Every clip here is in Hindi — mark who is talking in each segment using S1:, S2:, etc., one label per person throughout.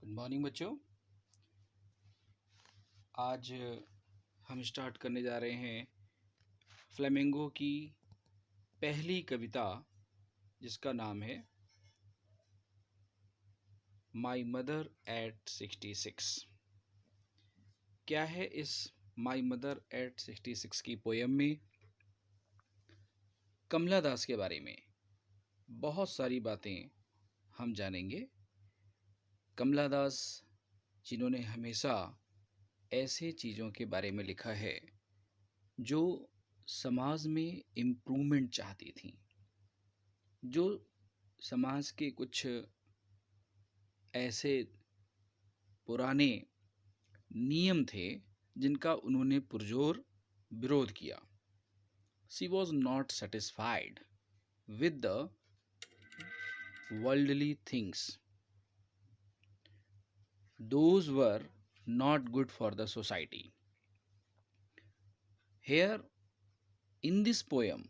S1: गुड मॉर्निंग बच्चों। आज हम स्टार्ट करने जा रहे हैं फ्लेमिंगो की पहली कविता, जिसका नाम है माई मदर एट 66। क्या है इस माई मदर एट 66 की पोयम में? कमला दास के बारे में बहुत सारी बातें हम जानेंगे। कमला दास जिन्होंने हमेशा ऐसे चीज़ों के बारे में लिखा है जो समाज में इम्प्रूवमेंट चाहती थी, जो समाज के कुछ ऐसे पुराने नियम थे जिनका उन्होंने पुरजोर विरोध किया। She was not satisfied with the worldly things. Those were not good for the society. Here in this poem,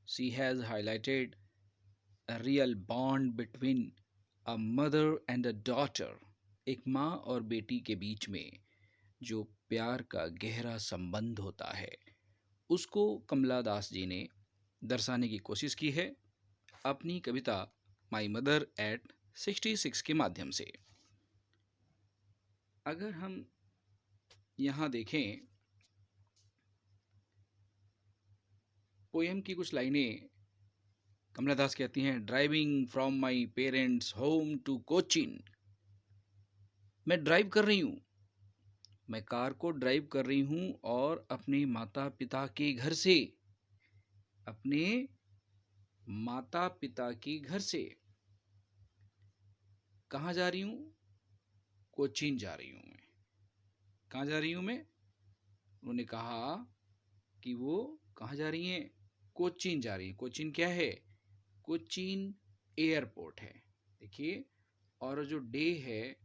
S1: she has highlighted a real bond between a mother and a daughter. एक माँ और बेटी के बीच में जो प्यार का गहरा संबंध होता है, उसको कमला दास जी ने दर्शाने की कोशिश की है अपनी कविता माई मदर एट 66 के माध्यम से। अगर हम यहाँ देखें पोएम की कुछ लाइनें, कमला दास कहती हैं, driving from my parents home to Cochin. मैं ड्राइव कर रही हूँ, मैं कार को ड्राइव कर रही हूँ और अपने माता पिता के घर से, अपने माता पिता के घर से कहाँ जा रही हूँ? कोचीन जा रही हूँ मैं। कहाँ जा रही हूँ मैं? उन्होंने कहा कि वो कहाँ जा रही हैं? कोचीन जा रही हैं। कोचीन क्या है? कोचीन एयरपोर्ट है। देखिए, और जो डे है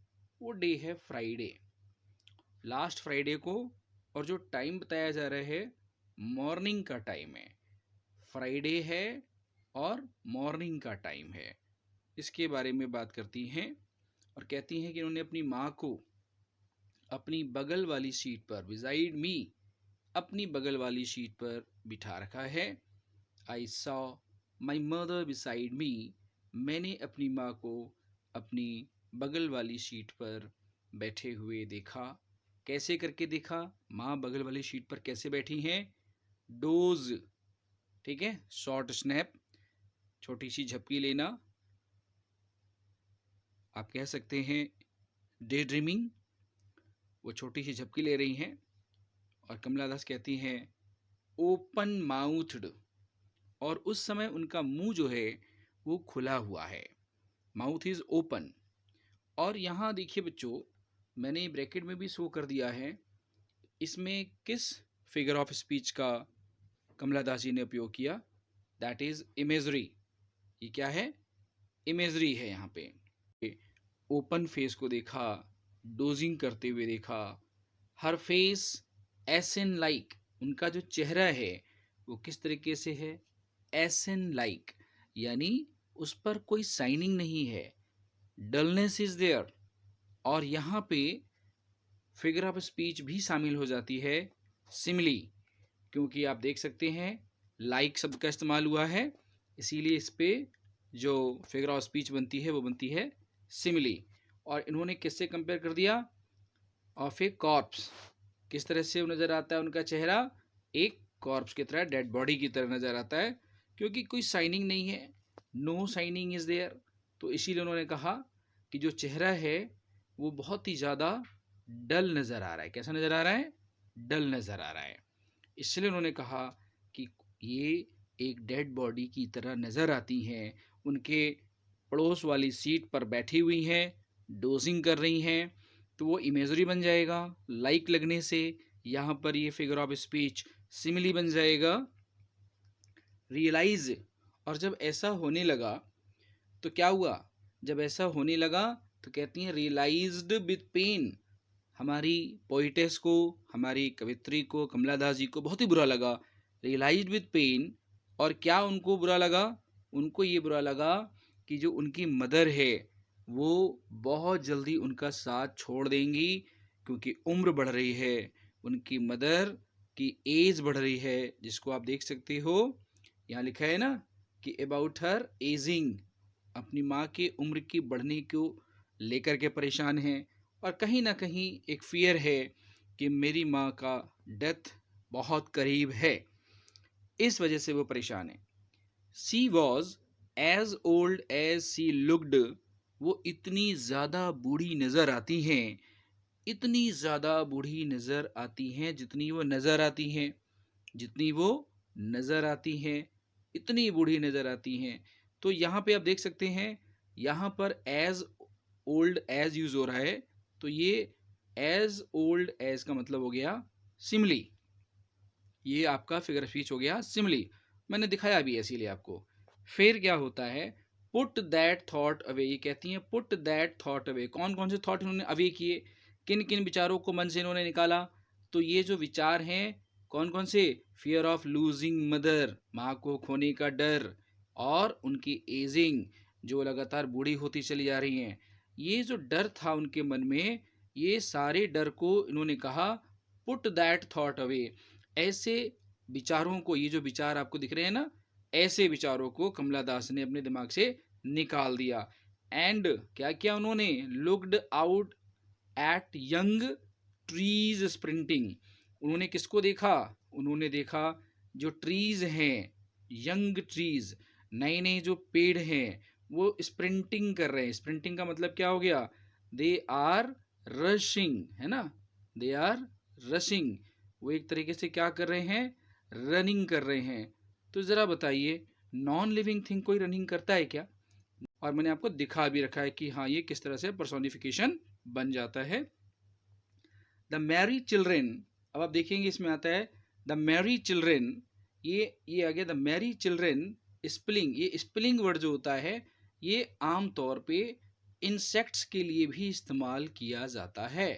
S1: वो डे है फ्राइडे, लास्ट फ्राइडे को, और जो टाइम बताया जा रहा है मॉर्निंग का टाइम है। फ्राइडे है और मॉर्निंग का टाइम है। इसके बारे में बात करती हैं और कहती हैं कि उन्होंने अपनी माँ को अपनी बगल वाली सीट पर, बिसाइड मी, अपनी बगल वाली सीट पर बिठा रखा है। I saw my mother beside me. मैंने अपनी माँ को अपनी बगल वाली सीट पर बैठे हुए देखा। कैसे करके देखा? माँ बगल वाली सीट पर कैसे बैठी हैं? डोज, ठीक है, शॉर्ट स्नैप, छोटी सी झपकी लेना, आप कह सकते हैं डे ड्रीमिंग। वो छोटी सी झपकी ले रही हैं और कमला दास कहती हैं ओपन माउथड, और उस समय उनका मुंह जो है वो खुला हुआ है, माउथ इज ओपन। और यहाँ देखिए बच्चों, मैंने ब्रैकेट में भी शो कर दिया है, इसमें किस फिगर ऑफ स्पीच का कमला दास जी ने उपयोग किया? That is imagery. ये क्या है? इमेजरी है। यहाँ पे ओपन फेस को देखा, डोजिंग करते हुए देखा, हर फेस एसन लाइक, उनका जो चेहरा है वो किस तरीके से है? एसन लाइक, यानी उस पर कोई साइनिंग नहीं है, डलनेस इज देयर। और यहाँ पे फिगर ऑफ स्पीच भी शामिल हो जाती है, सिमिली, क्योंकि आप देख सकते हैं लाइक शब्द का इस्तेमाल हुआ है, इसीलिए इस पे जो फिगर ऑफ स्पीच बनती है वो बनती है सिमिली। और इन्होंने किससे कंपेयर कर दिया? Of A corps. किस तरह से नजर आता है उनका चेहरा? एक कॉर्प्स की तरह, डेड बॉडी की तरह नजर आता है, क्योंकि कोई साइनिंग नहीं है, नो साइनिंग इज देयर। तो इसीलिए उन्होंने कहा कि जो चेहरा है वो बहुत ही ज़्यादा डल नज़र आ रहा है। कैसा नज़र आ रहा है? डल नज़र आ रहा है। इसलिए उन्होंने कहा कि ये एक डेड बॉडी की तरह नज़र आती हैं, उनके पड़ोस वाली सीट पर बैठी हुई हैं, डोजिंग कर रही हैं, तो वो इमेजरी बन जाएगा लाइक लगने से। यहाँ पर ये फिगर ऑफ स्पीच सिमिली बन जाएगा रियलाइज। और जब ऐसा होने लगा तो क्या हुआ? जब ऐसा होने लगा तो कहती हैं रियलाइज्ड विद पेन। हमारी पोइटेस को, हमारी कवित्री को, कमला दास जी को बहुत ही बुरा लगा, रियलाइज्ड विद पेन। और क्या उनको बुरा लगा? उनको ये बुरा लगा कि जो उनकी मदर है वो बहुत जल्दी उनका साथ छोड़ देंगी, क्योंकि उम्र बढ़ रही है, उनकी मदर की एज बढ़ रही है, जिसको आप देख सकते हो यहाँ लिखा है ना कि अबाउट हर एजिंग, अपनी माँ के उम्र की बढ़ने को लेकर के परेशान हैं, और कहीं ना कहीं एक फियर है कि मेरी माँ का डेथ बहुत करीब है, इस वजह से वो परेशान है। She was as old as she looked, वो इतनी ज़्यादा बूढ़ी नज़र आती हैं, इतनी ज़्यादा बूढ़ी नज़र आती हैं जितनी वो नज़र आती हैं, जितनी वो नज़र आती हैं, इतनी बूढ़ी नज़र आती हैं। तो यहाँ पे आप देख सकते हैं, यहाँ पर एज ओल्ड एज यूज़ हो रहा है, तो ये एज ओल्ड एज का मतलब हो गया सिमली, ये आपका फिगर स्पीच हो गया सिमली, मैंने दिखाया भी है इसीलिए आपको। फिर क्या होता है, पुट दैट थॉट अवे, ये कहती हैं पुट दैट थॉट अवे, कौन कौन से थॉट इन्होंने अवे किए, किन किन विचारों को मन से इन्होंने निकाला, तो ये जो विचार हैं कौन कौन से, फियर ऑफ लूजिंग मदर, माँ को खोने का डर, और उनकी एजिंग, जो लगातार बूढ़ी होती चली जा रही हैं, ये जो डर था उनके मन में, ये सारे डर को इन्होंने कहा पुट दैट थॉट अवे, ऐसे विचारों को, ये जो विचार आपको दिख रहे हैं ना, ऐसे विचारों को कमला दास ने अपने दिमाग से निकाल दिया। एंड क्या किया उन्होंने, looked out at young trees sprinting, उन्होंने किसको देखा, उन्होंने देखा जो ट्रीज हैं, यंग ट्रीज, नए नए जो पेड़ हैं, वो स्प्रिंटिंग कर रहे हैं। स्प्रिंटिंग का मतलब क्या हो गया, दे आर रशिंग, है ना, दे आर रशिंग, वो एक तरीके से क्या कर रहे हैं, रनिंग कर रहे हैं। तो ज़रा बताइए, नॉन लिविंग थिंग कोई रनिंग करता है क्या, और मैंने आपको दिखा भी रखा है कि हाँ ये किस तरह से पर्सोनिफिकेशन बन जाता है। द मैरी चिल्ड्रेन, अब आप देखेंगे इसमें आता है द मैरी चिल्ड्रेन, ये आ गया द मैरी चिल्ड्रेन स्पेलिंग, ये स्पेलिंग वर्ड जो होता है ये आम तौर पे इंसेक्ट्स के लिए भी इस्तेमाल किया जाता है,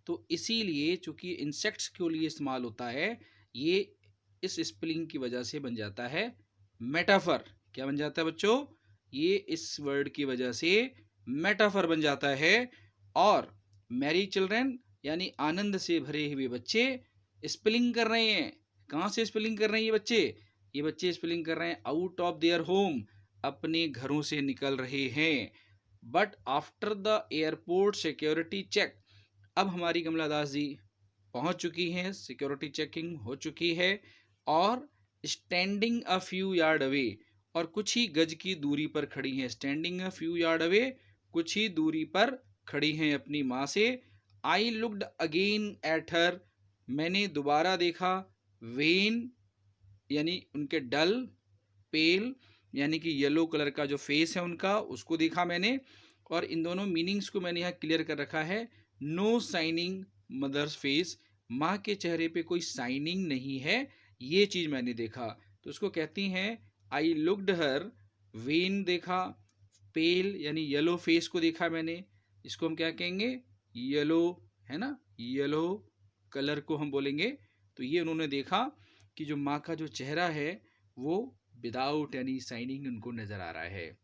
S1: तो इसीलिए चूंकि इंसेक्ट्स के लिए इस्तेमाल होता है, ये इस स्पेलिंग की वजह से बन जाता है मेटाफर। क्या बन जाता है बच्चों, ये इस वर्ड की वजह से मेटाफर बन जाता है। और मैरी चिल्ड्रेन यानी आनंद से भरे हुए बच्चे स्पेलिंग कर रहे हैं, कहाँ से स्पेलिंग कर रहे हैं ये बच्चे, ये बच्चे स्पेलिंग कर रहे हैं आउट ऑफ देयर होम, अपने घरों से निकल रहे हैं। But after the airport security check, अब हमारी कमला दास जी पहुंच चुकी हैं, सिक्योरिटी चेकिंग हो चुकी है, और standing a few yard away, और कुछ ही गज की दूरी पर खड़ी हैं, standing a few yard away, कुछ ही दूरी पर खड़ी हैं अपनी माँ से। I looked again at her, मैंने दोबारा देखा, वेन यानी उनके डल, पेल यानी कि येलो कलर का जो फेस है उनका, उसको देखा मैंने, और इन दोनों मीनिंग्स को मैंने यहाँ क्लियर कर रखा है। नो साइनिंग मदर्स फेस, माँ के चेहरे पे कोई साइनिंग नहीं है, ये चीज़ मैंने देखा, तो उसको कहती हैं आई लुक्ड हर, वेन देखा, पेल यानी येलो फेस को देखा मैंने, इसको हम क्या कहेंगे, येलो, है ना, येलो कलर को हम बोलेंगे। तो ये उन्होंने देखा कि जो माँ का जो चेहरा है वो विदाउट एनी साइनिंग उनको नज़र आ रहा है।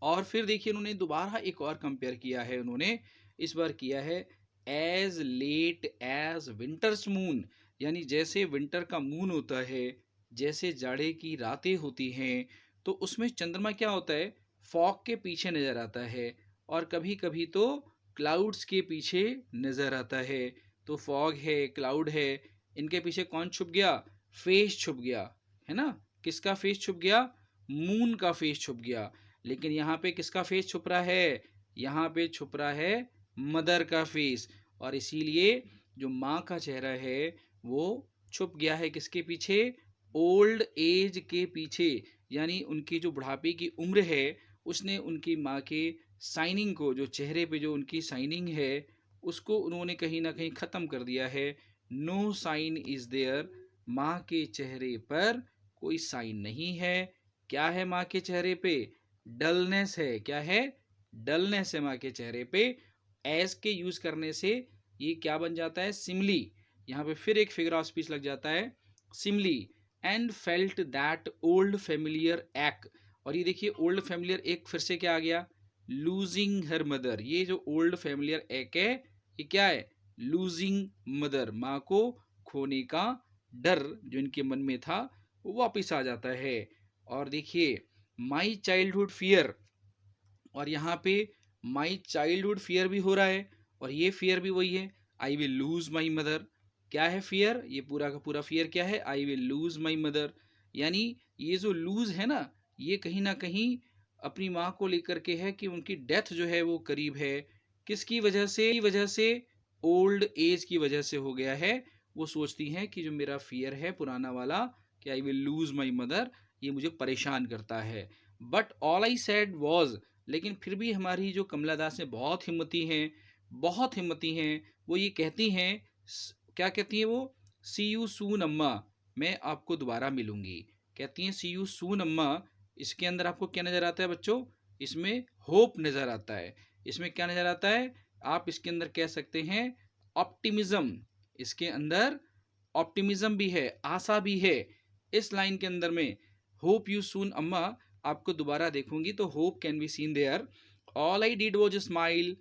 S1: और फिर देखिए उन्होंने दोबारा एक और कंपेयर किया है, उन्होंने इस बार किया है as late as winter's moon, यानी जैसे विंटर का मून होता है, जैसे जाड़े की रातें होती हैं, तो उसमें चंद्रमा क्या होता है, फॉग के पीछे नज़र आता है, और कभी कभी तो क्लाउड्स के पीछे नज़र आता है। तो फॉग है, क्लाउड है, इनके पीछे कौन छुप गया, फेस छुप गया, है ना, किसका फेस छुप गया, मून का फेस छुप गया। लेकिन यहाँ पे किसका फेस छुप रहा है, यहाँ पे छुप रहा है मदर का फेस, और इसीलिए जो माँ का चेहरा है वो छुप गया है किसके पीछे, ओल्ड एज के पीछे, यानी उनकी जो बुढ़ापे की उम्र है उसने उनकी माँ के साइनिंग को, जो चेहरे पे जो उनकी साइनिंग है उसको उन्होंने कहीं ना कहीं ख़त्म कर दिया है। नो साइन इज़ देयर, माँ के चेहरे पर कोई साइन नहीं है। क्या है माँ के चेहरे पे, डलनेस है, क्या है, डलनेस है माँ के चेहरे पे। एज के यूज करने से ये क्या बन जाता है, सिमली, यहाँ पे फिर एक फिगर ऑफ स्पीच लग जाता है, simile. And felt that old familiar act, और ये देखिए ओल्ड फेमिलियर एक फिर से क्या आ गया, लूजिंग हर मदर। ये जो ओल्ड फैमिलियर एक है, ये क्या है? लूजिंग मदर, माँ को खोने का डर जो इनके मन में था वो वापिस आ जाता है। और देखिए माई चाइल्डहुड फियर, और यहाँ पे माई चाइल्डहुड फियर भी हो रहा है, और ये फियर भी वही है, I will lose my mother. क्या है फियर? ये पूरा का पूरा फियर क्या है? I will lose my mother. यानी ये जो लूज है ना, ये कहीं ना कहीं अपनी माँ को लेकर के है कि उनकी डेथ जो है वो करीब है। किसकी वजह से? वजह से ओल्ड एज की वजह से हो गया है। वो सोचती हैं कि जो मेरा फियर है पुराना वाला, कि I will lose my mother, ये मुझे परेशान करता है। But all I said was, लेकिन फिर भी हमारी जो कमला दास है बहुत हिम्मती हैं, बहुत हिम्मती हैं। वो ये कहती हैं, क्या कहती हैं वो? सी यू सून अम्मा, मैं आपको दोबारा मिलूंगी। कहती हैं सी यू सून अम्मा। इसके अंदर आपको क्या नजर आता है बच्चों? इसमें होप नजर आता है। इसमें क्या नजर आता है? आप इसके अंदर कह सकते हैं ऑप्टिमिज्म। इसके अंदर ऑप्टिमिज्म भी है, आशा भी है। इस लाइन के अंदर में होप यू सून अम्मा, आपको दोबारा देखूंगी, तो hope can be seen there. All I did was smile,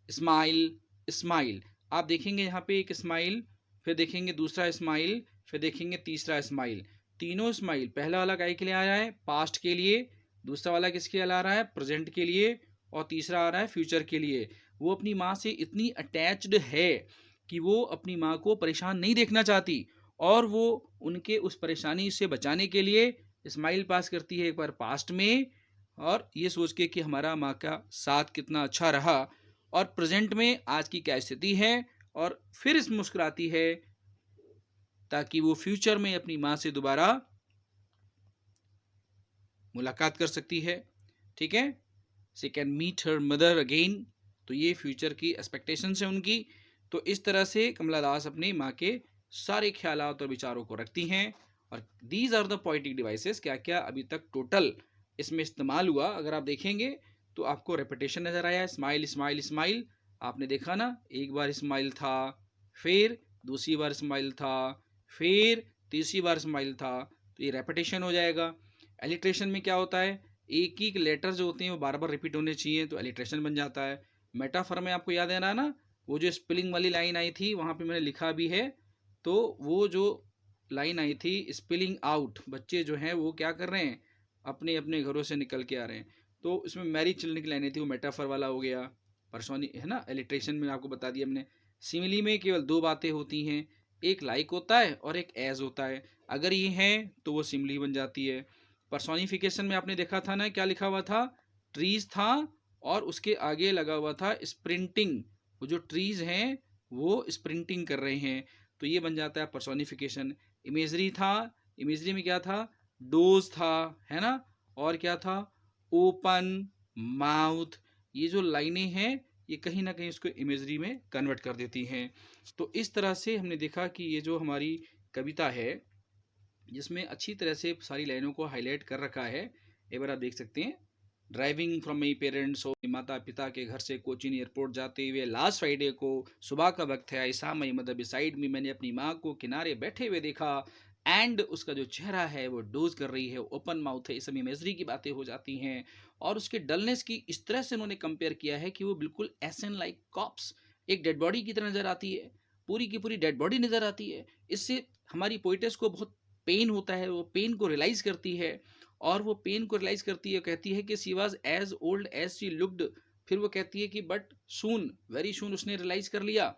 S1: smile, smile. आप देखेंगे यहाँ पे एक स्माइल, फिर देखेंगे दूसरा स्माइल, फिर देखेंगे तीसरा स्माइल। तीनों स्माइल, पहला वाला काय के लिए आ रहा है? पास्ट के लिए। दूसरा वाला किसके लिए आ रहा है? प्रेजेंट के लिए। और तीसरा आ रहा है फ्यूचर के लिए। वो अपनी माँ से इतनी अटैच्ड है कि वो अपनी माँ को परेशान नहीं देखना चाहती, और वो उनके उस परेशानी से बचाने के लिए स्माइल पास करती है एक बार पास्ट में, और ये सोच के कि हमारा माँ का साथ कितना अच्छा रहा, और प्रेजेंट में आज की क्या स्थिति है, और फिर इस मुस्कुराती है ताकि वो फ्यूचर में अपनी माँ से दोबारा मुलाकात कर सकती है। ठीक है, she can meet her mother again. तो ये फ्यूचर की एक्सपेक्टेशन है उनकी। तो इस तरह से कमला दास अपनी माँ के सारे ख्यालात और विचारों को रखती हैं। और these are the poetic devices, क्या क्या अभी तक टोटल इसमें इस्तेमाल हुआ, अगर आप देखेंगे तो आपको रेपिटेशन नजर आया, स्माइल स्माइल स्माइल। आपने देखा ना, एक बार स्माइल था, फिर दूसरी बार स्माइल था, फिर तीसरी बार स्माइल था, तो ये रेपिटेशन हो जाएगा। एलिट्रेशन में क्या होता है? एक ही लेटर जो होते हैं वो बार बार रिपीट होने चाहिए, तो एलिट्रेशन बन जाता है। मेटाफर में आपको याद है ना, वो जो स्पेलिंग वाली लाइन आई थी वहाँ पे मैंने लिखा भी है, तो वो जो लाइन आई थी स्पेलिंग आउट, बच्चे जो हैं वो क्या कर रहे हैं? अपने अपने घरों से निकल के आ रहे हैं। तो उसमें मैरी चिल्ड्रन की लाइन थी, वो मेटाफर वाला हो गया। परसोनी है ना, एलिट्रेशन में आपको बता दिया हमने। सिमिली में केवल दो बातें होती हैं, एक लाइक होता है और एक एज होता है। अगर ये है तो वो सिमिली बन जाती है। पर्सोनिफिकेशन में आपने देखा था ना, क्या लिखा हुआ था? ट्रीज था, और उसके आगे लगा हुआ था स्प्रिंटिंग। वो जो ट्रीज हैं वो स्प्रिंटिंग कर रहे हैं, तो ये बन जाता है पर्सोनिफिकेशन। इमेजरी था, इमेजरी में क्या था? डोज था, है ना, और क्या था? Open mouth. ये जो लाइनें हैं ये कहीं ना कहीं उसको इमेजरी में कन्वर्ट कर देती हैं। तो इस तरह से हमने देखा कि ये जो हमारी कविता है जिसमें अच्छी तरह से सारी लाइनों को हाईलाइट कर रखा है, एक बार आप देख सकते हैं। ड्राइविंग फ्रॉम माई पेरेंट्स, माता पिता के घर से कोचीन एयरपोर्ट जाते हुए लास्ट फ्राइडे को सुबह का वक्त है, आई सा माई मदर बिसाइड मी, मैंने अपनी माँ को किनारे बैठे हुए देखा, एंड उसका जो चेहरा है वो डोज कर रही है, ओपन माउथ है। इस समय इमेजरी की बातें हो जाती हैं, और उसके डलनेस की इस तरह से उन्होंने कंपेयर किया है कि वो बिल्कुल एसन लाइक कॉप्स, एक डेड बॉडी की तरह नजर आती है, पूरी की पूरी डेड बॉडी नजर आती है। इससे हमारी पोइटेस को बहुत पेन होता है, वो पेन को रियलाइज करती है, और वो पेन को रियलाइज करती है, कहती है कि she was as old as she looked. फिर वो कहती है कि बट सून, वेरी सून, उसने रियलाइज कर लिया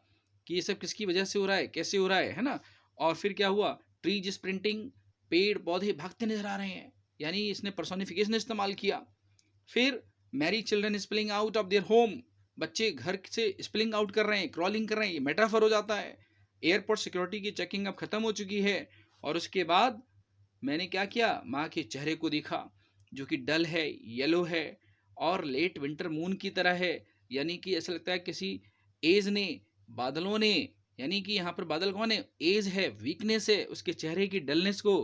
S1: कि ये सब किसकी वजह से हो रहा है, कैसे हो रहा है ना। और फिर क्या हुआ? ट्रीज स्प्रिंटिंग, पेड़ पौधे भागते नजर आ रहे हैं, यानी इसने पर्सोनिफिकेशन इस्तेमाल किया। फिर Mary children spilling out of their home, बच्चे घर से स्पिलिंग आउट कर रहे हैं, क्रॉलिंग कर रहे हैं, ये मेटाफर हो जाता है। एयरपोर्ट सिक्योरिटी की चेकिंग अब खत्म हो चुकी है, और उसके बाद मैंने क्या किया? माँ के चेहरे को देखा जो कि डल है, येलो है, और लेट विंटर मून की तरह है, यानी कि ऐसा लगता है किसी एज ने, बादलों ने, यानी कि यहाँ पर बादल कौन है? एज है, वीकनेस है, उसके चेहरे की डलनेस को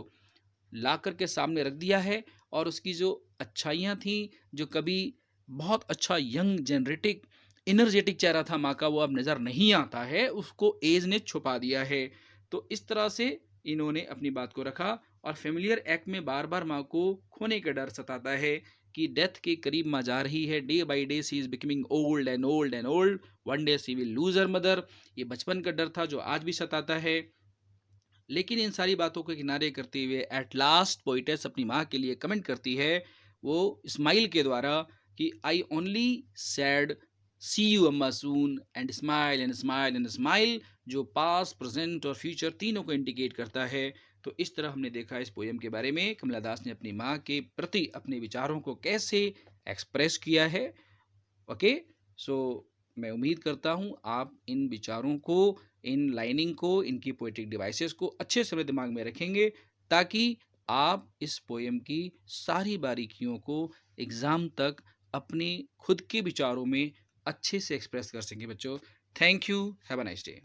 S1: ला करके सामने रख दिया है। और उसकी जो अच्छाइयाँ थी, जो कभी बहुत अच्छा यंग जेनरेटिक इनर्जेटिक चेहरा था माँ का, वो अब नज़र नहीं आता है, उसको एज ने छुपा दिया है। तो इस तरह से इन्होंने अपनी बात को रखा। और फेमिलियर एक्ट में बार बार माँ को खोने का डर सताता है कि डेथ के करीब माँ जा रही है, day by day she is becoming old and old and old, one day she will lose her mother. ये बचपन का डर था जो आज भी सताता है। लेकिन इन सारी बातों को किनारे करते हुए एट लास्ट पोइटेस अपनी माँ के लिए कमेंट करती है, वो स्माइल के द्वारा, कि I only said see you अम्मा soon and smile and smile and smile, जो पास्ट प्रेजेंट और फ्यूचर तीनों को इंडिकेट करता है। तो इस तरह हमने देखा इस पोएम के बारे में कमला दास ने अपनी माँ के प्रति अपने विचारों को कैसे एक्सप्रेस किया है। ओके, सो मैं उम्मीद करता हूँ आप इन विचारों को, इन लाइनिंग को, इनकी पोएटिक डिवाइसेस को अच्छे से अपने दिमाग में रखेंगे, ताकि आप इस पोएम की सारी बारीकियों को एग्ज़ाम तक अपने खुद के विचारों में अच्छे से एक्सप्रेस कर सकें बच्चों। Thank you, have a nice day.